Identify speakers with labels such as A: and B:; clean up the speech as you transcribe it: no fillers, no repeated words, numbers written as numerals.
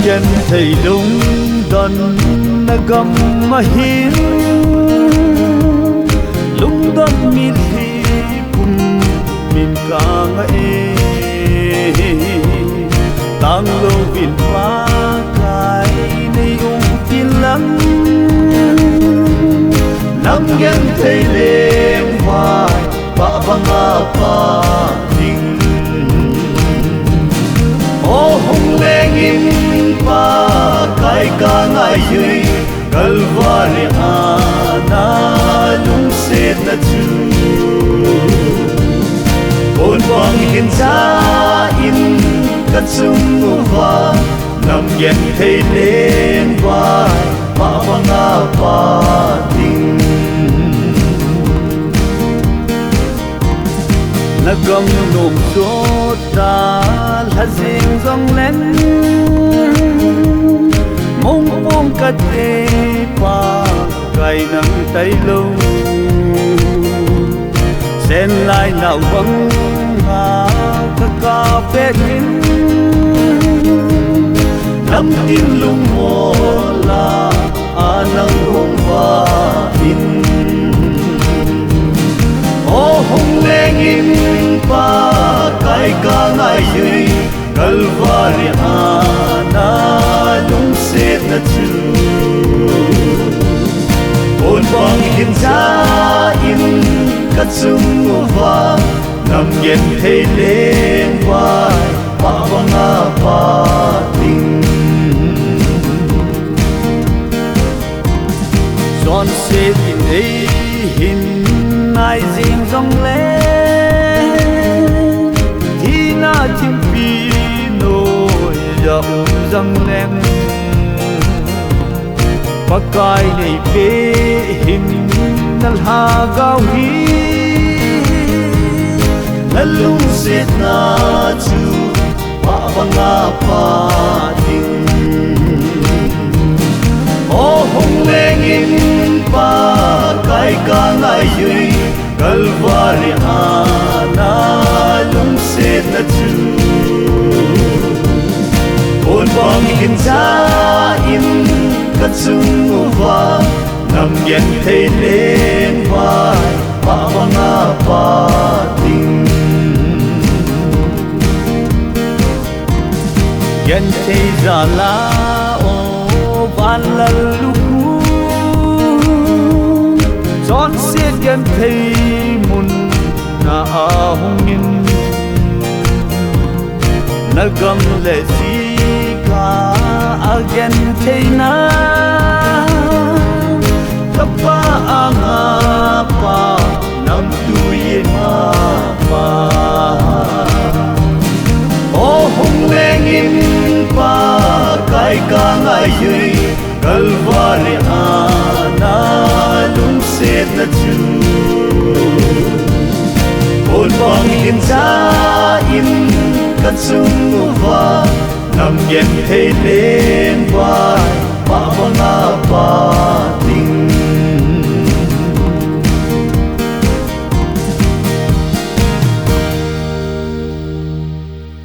A: gen thầy đúng đòn na gam mà hiến lung đón mi thi cùng min ca ngã tang lo vin pha kai nei ung tin lắm nam gen thầy đêm hoài ba banga pa ding ô hùng lên in pa kai ca ngai yui kalvari ana lung se na chu ôn quang in cha in cất sung va nằm gen thầy lên vai ba banga pa ding na gam nom cho ta la zing zong len mong mong ka te pa kai nang tai lo sen lai nào vắng ha ka ka pe tin nam tin lung mo la anang hong va in ô hong leng in pa kai ka ngai yui kalvari ana lung se na chu ôn bang in cha in cất sung va nằm gen thầy lên vai pa banga pa ding son se in ei hin nai zing zong le thi na chim pi noi ya zang len pakai nei pe hin nal ha gao hi nalung set na chu pa banga pa ding ô hong leng in pa kai ka ngai yui kalvari ana lung se na chu ôn bang in cha in cất sung va nằm gen thầy lên vai pa banga pa ding gen thầy ra la ô van la lu son xiết gen thầy mun na hong in na gam le si ka again thầy na kapa anga pa nam tu ye ma pa ô hong leng in pa kai ka ngai yui kalvari ana lung se na chu ôn bang in cha in cất sung va nằm gen thầy lên vai pa banga pa